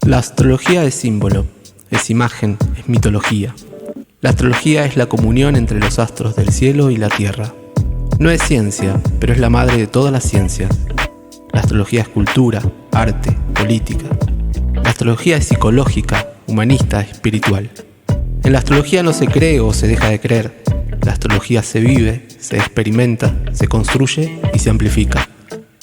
La astrología es símbolo, es imagen, es mitología. La astrología es la comunión entre los astros del cielo y la tierra. No es ciencia, pero es la madre de todas las ciencias. La astrología es cultura, arte, política. La astrología es psicológica, humanista, espiritual. En la astrología no se cree o se deja de creer. La astrología se vive, se experimenta, se construye y se amplifica.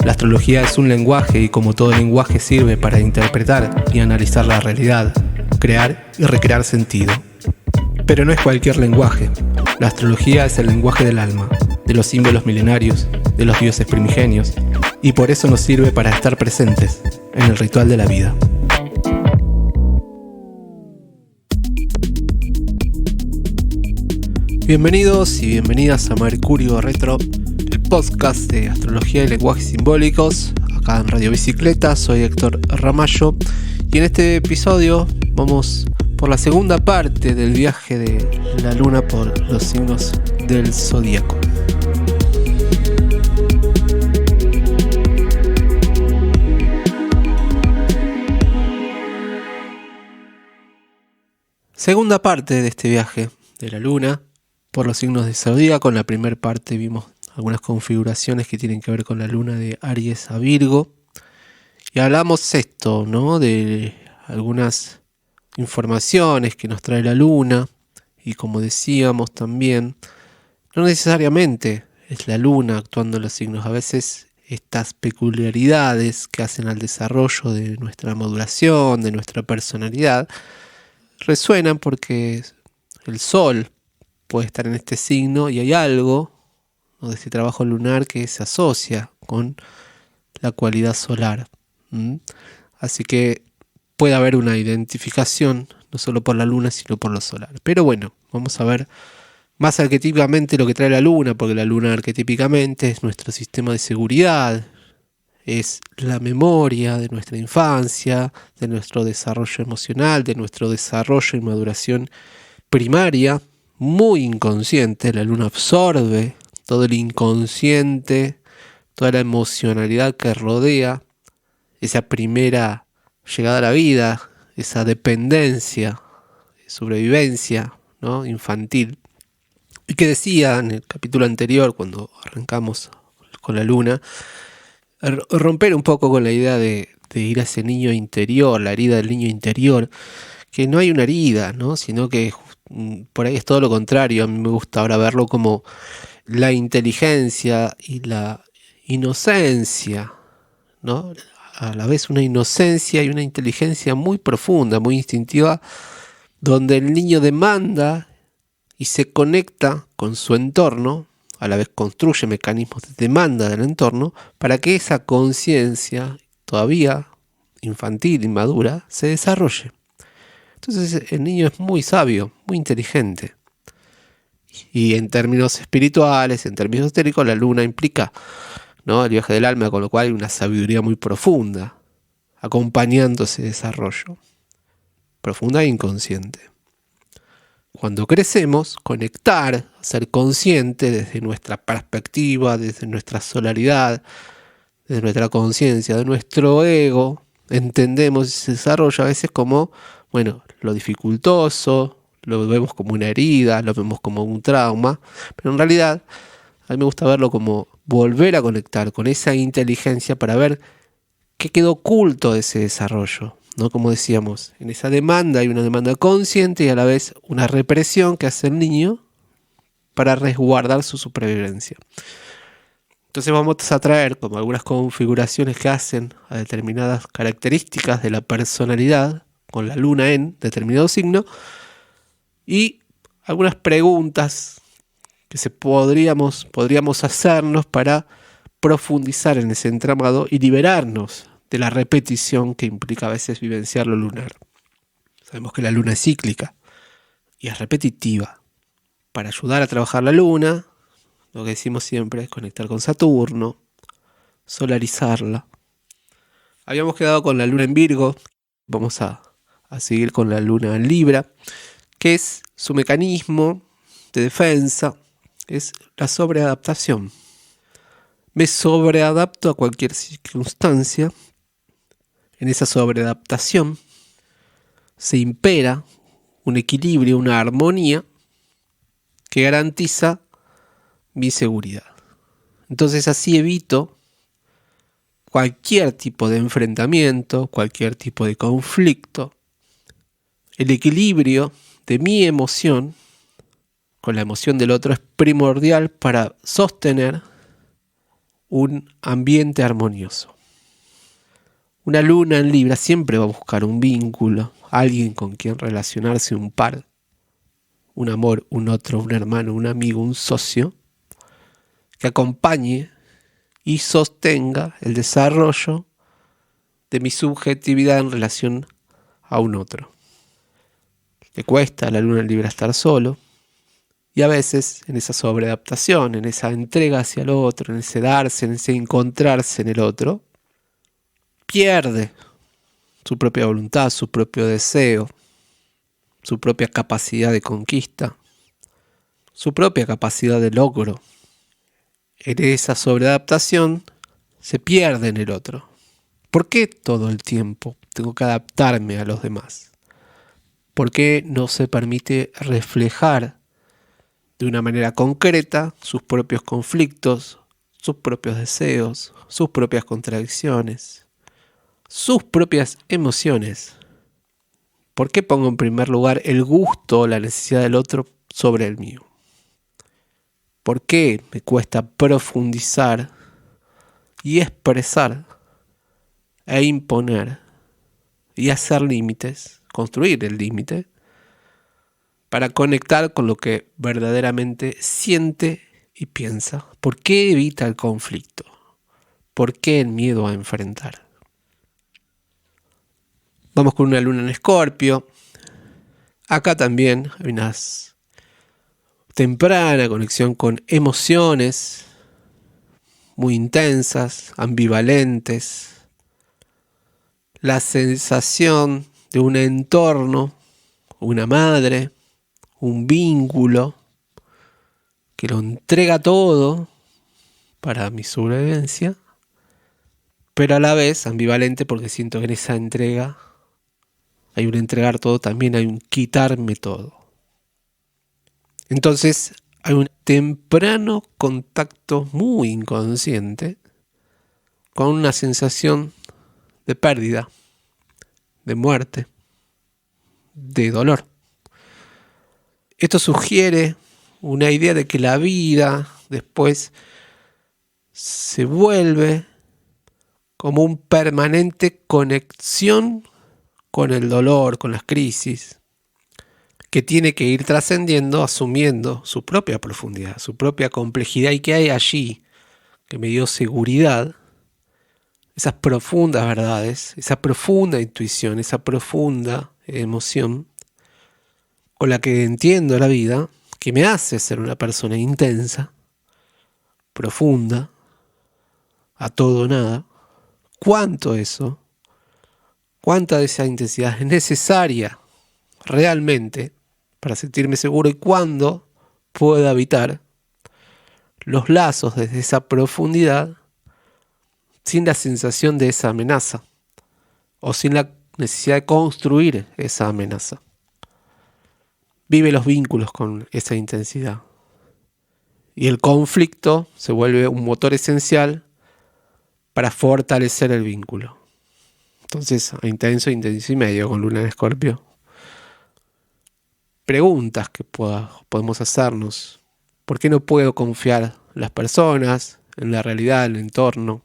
La astrología es un lenguaje y como todo lenguaje sirve para interpretar y analizar la realidad, crear y recrear sentido. Pero no es cualquier lenguaje. La astrología es el lenguaje del alma, de los símbolos milenarios, de los dioses primigenios, y por eso nos sirve para estar presentes en el ritual de la vida. Bienvenidos y bienvenidas a Mercurio Retro, el podcast de astrología y lenguajes simbólicos, acá en Radio Bicicleta. Soy Héctor Ramallo y en este episodio vamos por la segunda parte del viaje de la luna por los signos del zodíaco. Segunda parte de este viaje de la luna por los signos de zodíaco. En la primera parte vimos algunas configuraciones que tienen que ver con la luna de Aries a Virgo. Y hablamos esto, ¿no? De algunas informaciones que nos trae la luna. Y como decíamos también, no necesariamente es la luna actuando en los signos. A veces estas peculiaridades que hacen al desarrollo de nuestra maduración, de nuestra personalidad, resuenan porque el sol puede estar en este signo y hay algo, ¿no?, de este trabajo lunar que se asocia con la cualidad solar. Así que puede haber una identificación no solo por la luna sino por lo solar. Pero bueno, vamos a ver más arquetípicamente lo que trae la luna, porque la luna arquetípicamente es nuestro sistema de seguridad, es la memoria de nuestra infancia, de nuestro desarrollo emocional, de nuestro desarrollo y maduración primaria, muy inconsciente. La luna absorbe todo el inconsciente, toda la emocionalidad que rodea esa primera llegada a la vida, esa dependencia, sobrevivencia, ¿no?, infantil. Y que decía en el capítulo anterior, cuando arrancamos con la luna, romper un poco con la idea de ir a ese niño interior, la herida del niño interior, que no hay una herida, ¿no?, sino que por ahí es todo lo contrario. A mí me gusta ahora verlo como la inteligencia y la inocencia, ¿no? A la vez una inocencia y una inteligencia muy profunda, muy instintiva, donde el niño demanda y se conecta con su entorno, a la vez construye mecanismos de demanda del entorno para que esa conciencia todavía infantil, inmadura, se desarrolle. Entonces el niño es muy sabio, muy inteligente. Y en términos espirituales, en términos esotéricos, la luna implica, ¿no?, el viaje del alma, con lo cual hay una sabiduría muy profunda acompañando ese desarrollo, profunda e inconsciente. Cuando crecemos, conectar, ser consciente desde nuestra perspectiva, desde nuestra solaridad, desde nuestra conciencia, de nuestro ego, entendemos ese desarrollo a veces como, bueno, lo dificultoso, lo vemos como una herida, lo vemos como un trauma, pero en realidad a mí me gusta verlo como volver a conectar con esa inteligencia para ver qué quedó oculto de ese desarrollo, ¿no? Como decíamos, en esa demanda hay una demanda consciente y a la vez una represión que hace el niño para resguardar su supervivencia. Entonces vamos a traer como algunas configuraciones que hacen a determinadas características de la personalidad con la luna en determinado signo y algunas preguntas que podríamos hacernos para profundizar en ese entramado y liberarnos de la repetición que implica a veces vivenciar lo lunar. Sabemos que la luna es cíclica y es repetitiva. Para ayudar a trabajar la luna, lo que decimos siempre es conectar con Saturno, solarizarla. Habíamos quedado con la luna en Virgo, vamos a seguir con la luna en Libra, que es su mecanismo de defensa, es la sobreadaptación. Me sobreadapto a cualquier circunstancia. En esa sobreadaptación se impera un equilibrio, una armonía que garantiza mi seguridad. Entonces así evito cualquier tipo de enfrentamiento, cualquier tipo de conflicto. El equilibrio de mi emoción con la emoción del otro es primordial para sostener un ambiente armonioso. Una luna en Libra siempre va a buscar un vínculo, alguien con quien relacionarse, un par, un amor, un otro, un hermano, un amigo, un socio, que acompañe y sostenga el desarrollo de mi subjetividad en relación a un otro. Le cuesta a la luna en Libra estar solo, y a veces en esa sobreadaptación, en esa entrega hacia el otro, en ese darse, en ese encontrarse en el otro, pierde su propia voluntad, su propio deseo, su propia capacidad de conquista, su propia capacidad de logro. En esa sobreadaptación se pierde en el otro. ¿Por qué todo el tiempo tengo que adaptarme a los demás? ¿Por qué no se permite reflejar de una manera concreta sus propios conflictos, sus propios deseos, sus propias contradicciones, sus propias emociones? ¿Por qué pongo en primer lugar el gusto o la necesidad del otro sobre el mío? ¿Por qué me cuesta profundizar y expresar e imponer y hacer límites, construir el límite, para conectar con lo que verdaderamente siente y piensa? ¿Por qué evita el conflicto? ¿Por qué el miedo a enfrentar? Vamos con una luna en Escorpio. Acá también hay una temprana conexión con emociones muy intensas, ambivalentes. La sensación de un entorno, una madre, un vínculo que lo entrega todo para mi sobrevivencia, pero a la vez ambivalente porque siento que en esa entrega hay un entregar todo, también hay un quitarme todo. Entonces hay un temprano contacto muy inconsciente con una sensación de pérdida, de muerte, de dolor. Esto sugiere una idea de que la vida después se vuelve como un permanente conexión con el dolor, con las crisis, que tiene que ir trascendiendo, asumiendo su propia profundidad, su propia complejidad, y que hay allí que me dio seguridad, esas profundas verdades, esa profunda intuición, esa profunda emoción con la que entiendo la vida, que me hace ser una persona intensa, profunda, a todo o nada. ¿Cuánto eso? ¿Cuánta de esa intensidad es necesaria realmente para sentirme seguro? ¿Y cuándo puedo habitar los lazos desde esa profundidad sin la sensación de esa amenaza o sin la necesidad de construir esa amenaza? Vive los vínculos con esa intensidad. Y el conflicto se vuelve un motor esencial para fortalecer el vínculo. Entonces, intenso y medio con luna en Escorpio. Preguntas que podemos hacernos. ¿Por qué no puedo confiar en las personas, en la realidad, en el entorno?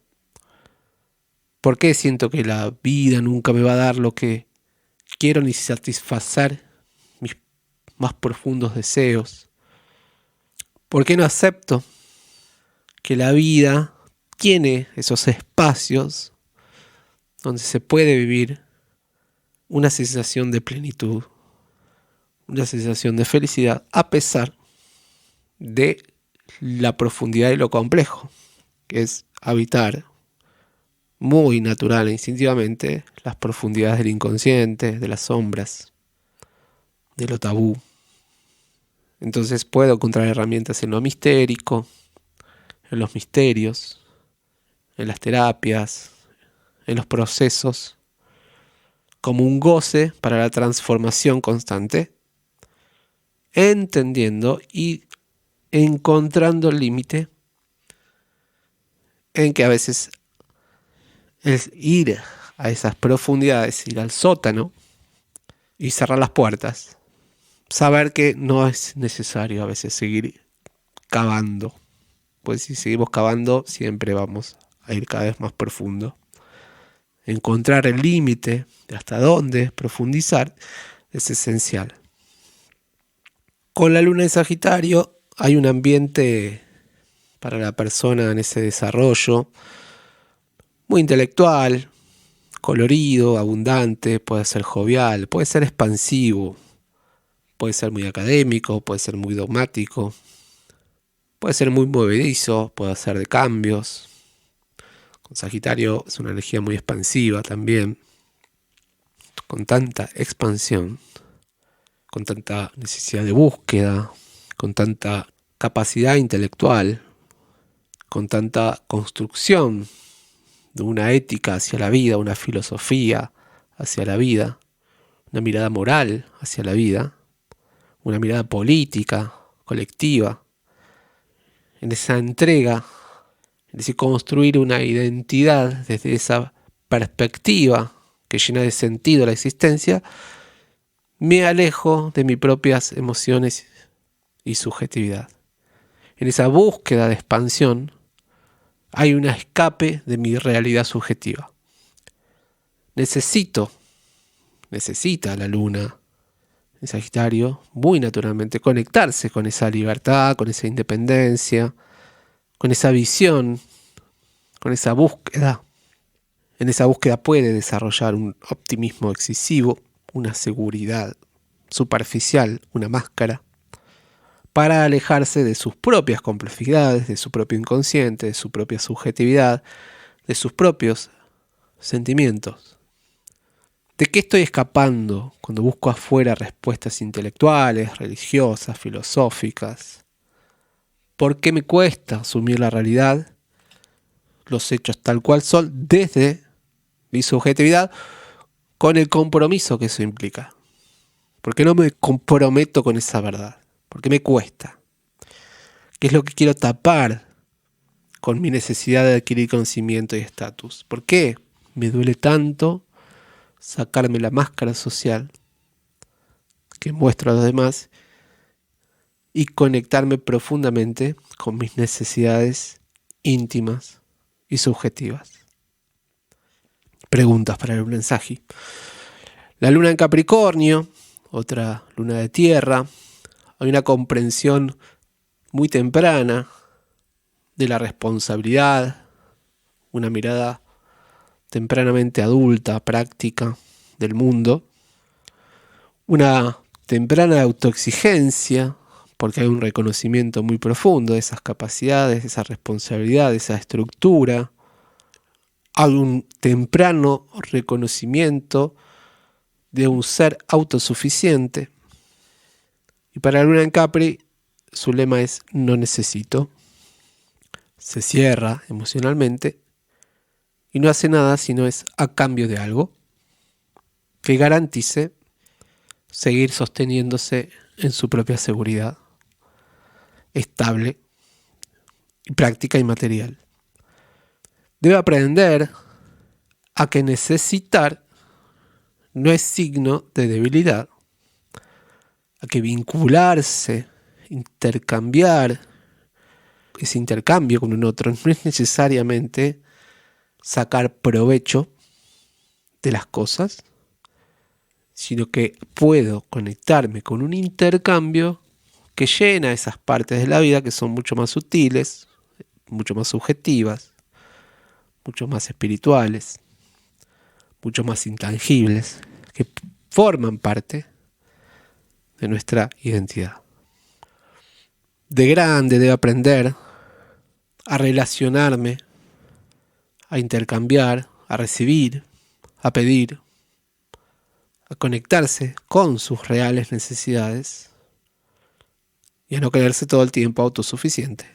¿Por qué siento que la vida nunca me va a dar lo que quiero ni satisfacer mis más profundos deseos? ¿Por qué no acepto que la vida tiene esos espacios donde se puede vivir una sensación de plenitud, una sensación de felicidad, a pesar de la profundidad y lo complejo, que es habitar muy natural e instintivamente las profundidades del inconsciente, de las sombras, de lo tabú? Entonces puedo encontrar herramientas en lo mistérico, en los misterios, en las terapias, en los procesos, como un goce para la transformación constante, entendiendo y encontrando el límite en que a veces es ir a esas profundidades, ir al sótano y cerrar las puertas. Saber que no es necesario a veces seguir cavando, pues si seguimos cavando siempre vamos a ir cada vez más profundo. Encontrar el límite de hasta dónde profundizar es esencial. Con la luna en Sagitario hay un ambiente para la persona en ese desarrollo muy intelectual, colorido, abundante, puede ser jovial, puede ser expansivo, puede ser muy académico, puede ser muy dogmático, puede ser muy movedizo, puede ser de cambios. Con Sagitario es una energía muy expansiva también, con tanta expansión, con tanta necesidad de búsqueda, con tanta capacidad intelectual, con tanta construcción de una ética hacia la vida, una filosofía hacia la vida, una mirada moral hacia la vida, una mirada política, colectiva, en esa entrega, en ese construir una identidad desde esa perspectiva que llena de sentido la existencia, me alejo de mis propias emociones y subjetividad. En esa búsqueda de expansión hay un escape de mi realidad subjetiva. Necesita la luna en Sagitario muy naturalmente conectarse con esa libertad, con esa independencia, con esa visión, con esa búsqueda. En esa búsqueda puede desarrollar un optimismo excesivo, una seguridad superficial, una máscara, para alejarse de sus propias complejidades, de su propio inconsciente, de su propia subjetividad, de sus propios sentimientos. ¿De qué estoy escapando cuando busco afuera respuestas intelectuales, religiosas, filosóficas? ¿Por qué me cuesta asumir la realidad, los hechos tal cual son, desde mi subjetividad, con el compromiso que eso implica? ¿Por qué no me comprometo con esa verdad? ¿Por qué me cuesta? ¿Qué es lo que quiero tapar con mi necesidad de adquirir conocimiento y estatus? ¿Por qué me duele tanto sacarme la máscara social que muestro a los demás y conectarme profundamente con mis necesidades íntimas y subjetivas? Preguntas para el mensaje. La luna en Capricornio, otra luna de tierra, hay una comprensión muy temprana de la responsabilidad, una mirada tempranamente adulta, práctica del mundo, una temprana autoexigencia, porque hay un reconocimiento muy profundo de esas capacidades, de esa responsabilidad, de esa estructura. Hay un temprano reconocimiento de un ser autosuficiente. Y para la luna en Capri, su lema es no necesito. Se cierra emocionalmente y no hace nada si no es a cambio de algo que garantice seguir sosteniéndose en su propia seguridad, estable y práctica y material. Debe aprender a que necesitar no es signo de debilidad, a que vincularse, intercambiar, ese intercambio con un otro no es necesariamente sacar provecho de las cosas, sino que puedo conectarme con un intercambio que llena esas partes de la vida que son mucho más sutiles, mucho más subjetivas, mucho más espirituales, mucho más intangibles, que forman parte de nuestra identidad. De grande debo aprender a relacionarme, a intercambiar, a recibir, a pedir, a conectarse con sus reales necesidades y a no creerse todo el tiempo autosuficiente.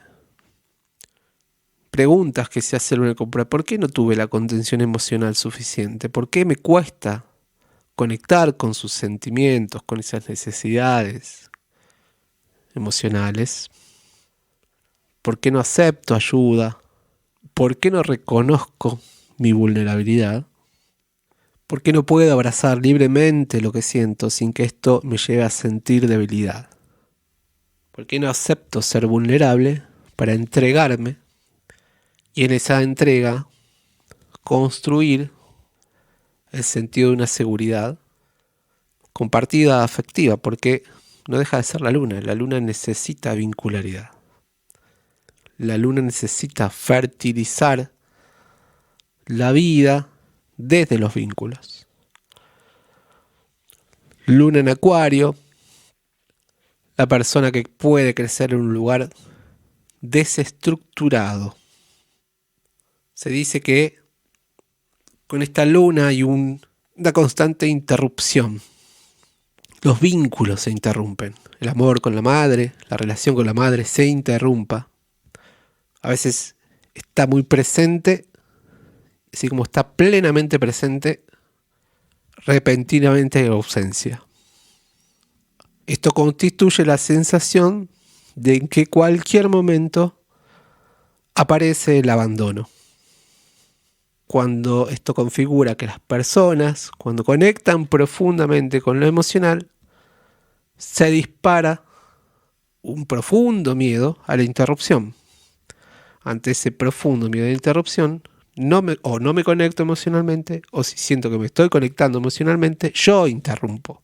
Preguntas que se hacen en el comprar. ¿Por qué no tuve la contención emocional suficiente? ¿Por qué me cuesta conectar con sus sentimientos, con esas necesidades emocionales? ¿Por qué no acepto ayuda? ¿Por qué no reconozco mi vulnerabilidad? ¿Por qué no puedo abrazar libremente lo que siento sin que esto me lleve a sentir debilidad? ¿Por qué no acepto ser vulnerable para entregarme y en esa entrega construir el sentido de una seguridad compartida afectiva? Porque no deja de ser la luna. La luna necesita vincularidad. La luna necesita fertilizar la vida desde los vínculos. Luna en Acuario, la persona que puede crecer en un lugar desestructurado. Se dice que con esta luna hay una constante interrupción. Los vínculos se interrumpen. El amor con la madre, la relación con la madre se interrumpa. A veces está muy presente, así como está plenamente presente, repentinamente hay ausencia. Esto constituye la sensación de que en cualquier momento aparece el abandono. Cuando esto configura que las personas, cuando conectan profundamente con lo emocional, se dispara un profundo miedo a la interrupción. Ante ese profundo miedo a la interrupción, no me conecto emocionalmente, o si siento que me estoy conectando emocionalmente, yo interrumpo.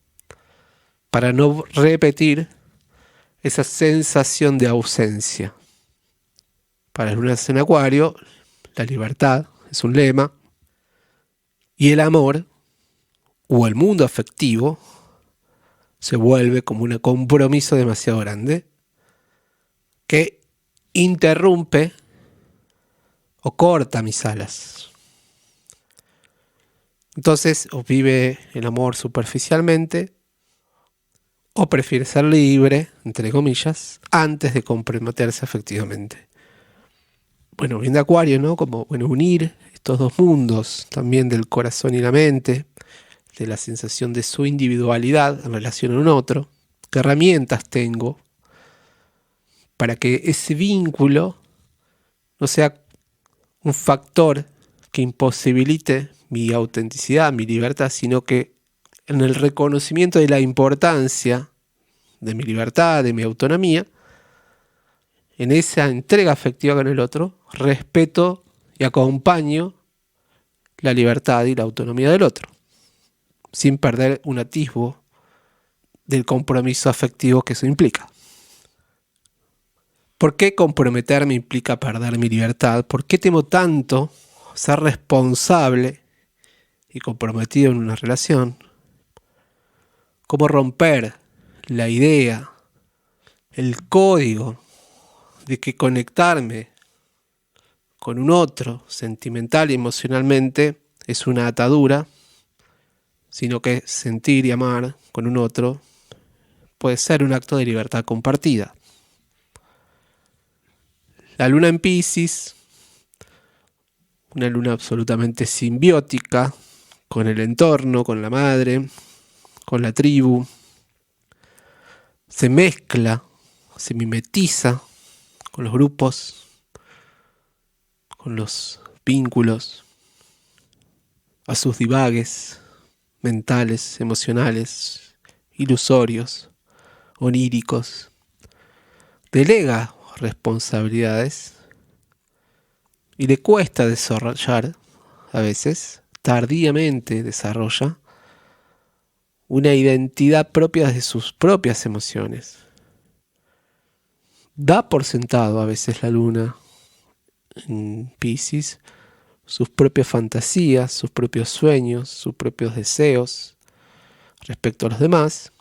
Para no repetir esa sensación de ausencia. Para las lunas en Acuario, la libertad es un lema, y el amor o el mundo afectivo se vuelve como un compromiso demasiado grande que interrumpe o corta mis alas. Entonces, o vive el amor superficialmente, o prefiere ser libre, entre comillas, antes de comprometerse afectivamente. Bueno, bien de Acuario, ¿no? Como, unir estos dos mundos, también del corazón y la mente, de la sensación de su individualidad en relación a un otro. ¿Qué herramientas tengo para que ese vínculo no sea un factor que imposibilite mi autenticidad, mi libertad, sino que en el reconocimiento de la importancia de mi libertad, de mi autonomía, en esa entrega afectiva con el otro, respeto y acompaño la libertad y la autonomía del otro, sin perder un atisbo del compromiso afectivo que eso implica. ¿Por qué comprometerme implica perder mi libertad? ¿Por qué temo tanto ser responsable y comprometido en una relación? ¿Cómo romper la idea, el código de que conectarme con un otro sentimental y emocionalmente es una atadura, sino que sentir y amar con un otro puede ser un acto de libertad compartida? La luna en Piscis, una luna absolutamente simbiótica con el entorno, con la madre, con la tribu, se mezcla, se mimetiza con los grupos, con los vínculos, a sus divagues mentales, emocionales, ilusorios, oníricos. Delega responsabilidades y le cuesta desarrollar, a veces, tardíamente desarrolla una identidad propia de sus propias emociones. Da por sentado a veces la luna en Piscis sus propias fantasías, sus propios sueños, sus propios deseos respecto a los demás.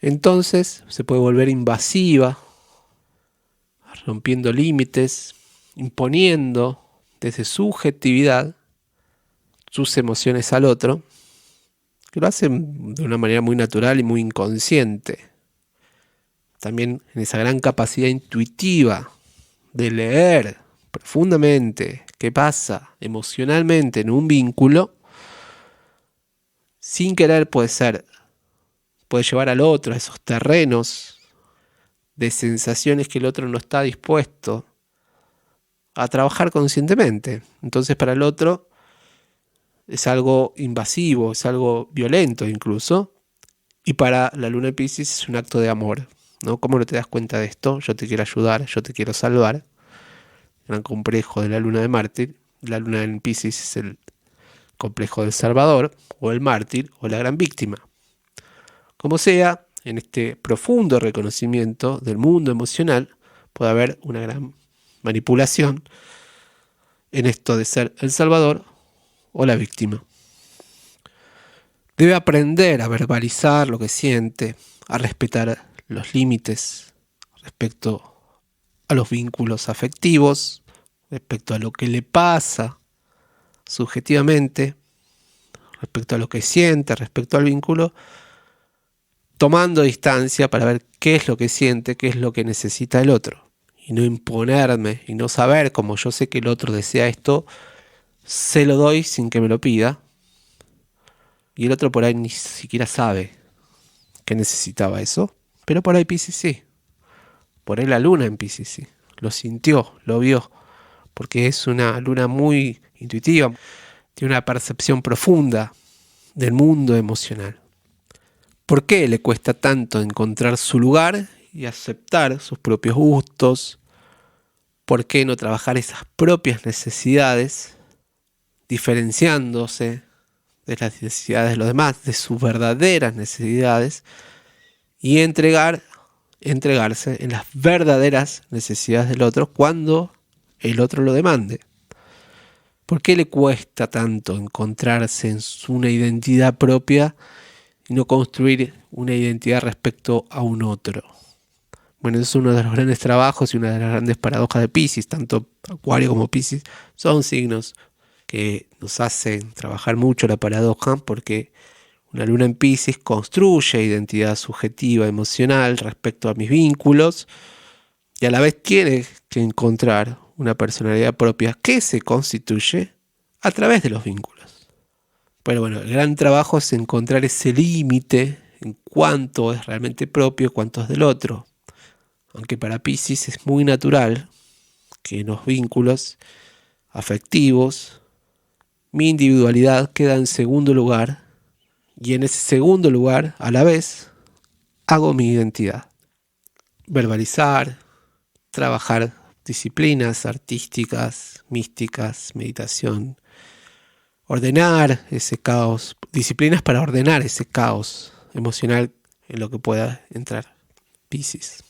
Entonces se puede volver invasiva, rompiendo límites, imponiendo desde su subjetividad sus emociones al otro, que lo hacen de una manera muy natural y muy inconsciente. También en esa gran capacidad intuitiva de leer profundamente qué pasa emocionalmente en un vínculo, sin querer puede llevar al otro a esos terrenos de sensaciones que el otro no está dispuesto a trabajar conscientemente. Entonces para el otro es algo invasivo, es algo violento incluso, y para la luna en Piscis es un acto de amor, ¿no? ¿Cómo no te das cuenta de esto? Yo te quiero ayudar, yo te quiero salvar. Gran complejo de la luna de mártir. La luna en Piscis es el complejo del salvador, o el mártir, o la gran víctima. Como sea, en este profundo reconocimiento del mundo emocional puede haber una gran manipulación en esto de ser el salvador o la víctima. Debe aprender a verbalizar lo que siente, a respetar los límites respecto a los vínculos afectivos, respecto a lo que le pasa subjetivamente, respecto a lo que siente, respecto al vínculo, tomando distancia para ver qué es lo que siente, qué es lo que necesita el otro. Y no imponerme y no saber, como yo sé que el otro desea esto, se lo doy sin que me lo pida. Y el otro por ahí ni siquiera sabe que necesitaba eso. Pero por ahí Piscis sí. Por ahí la luna en Piscis sí. Lo sintió, lo vio. Porque es una luna muy intuitiva. Tiene una percepción profunda del mundo emocional. ¿Por qué le cuesta tanto encontrar su lugar y aceptar sus propios gustos? ¿Por qué no trabajar esas propias necesidades, diferenciándose de las necesidades de los demás, de sus verdaderas necesidades, y entregarse en las verdaderas necesidades del otro cuando el otro lo demande? ¿Por qué le cuesta tanto encontrarse en una identidad propia y no construir una identidad respecto a un otro? Bueno, eso es uno de los grandes trabajos y una de las grandes paradojas de Piscis. Tanto Acuario como Piscis son signos que nos hacen trabajar mucho la paradoja, porque una luna en Piscis construye identidad subjetiva, emocional respecto a mis vínculos, y a la vez tiene que encontrar una personalidad propia que se constituye a través de los vínculos. Pero bueno, el gran trabajo es encontrar ese límite en cuánto es realmente propio y cuánto es del otro. Aunque para Piscis es muy natural que en los vínculos afectivos mi individualidad queda en segundo lugar, y en ese segundo lugar, a la vez, hago mi identidad. Verbalizar, trabajar disciplinas artísticas, místicas, meditación, ordenar ese caos, disciplinas para ordenar ese caos emocional en lo que pueda entrar Piscis.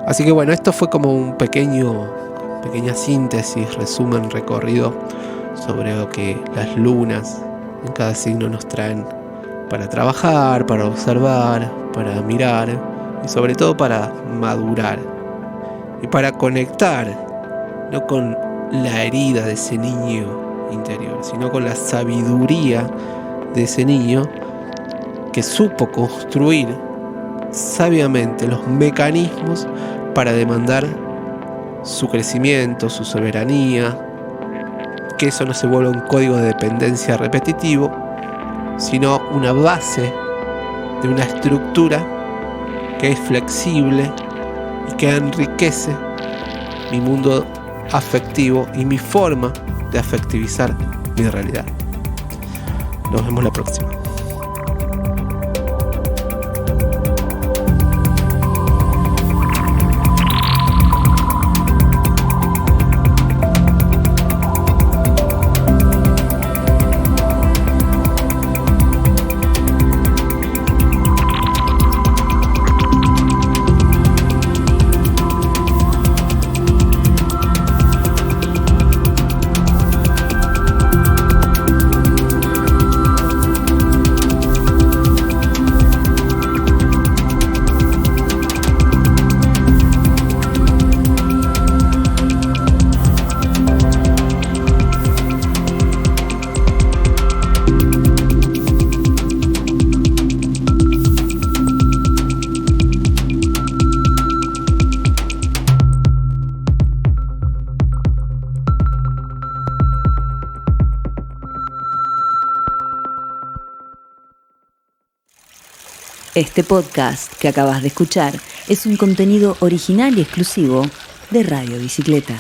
Así que bueno, esto fue como un pequeña síntesis, resumen, recorrido sobre lo que las lunas en cada signo nos traen para trabajar, para observar, para mirar y sobre todo para madurar y para conectar, no con la herida de ese niño interior, sino con la sabiduría de ese niño que supo construir sabiamente los mecanismos para demandar su crecimiento, su soberanía, que eso no se vuelva un código de dependencia repetitivo, sino una base de una estructura que es flexible y que enriquece mi mundo afectivo y mi forma de afectivizar mi realidad. Nos vemos la próxima. Este podcast que acabas de escuchar es un contenido original y exclusivo de Radio Bicicleta.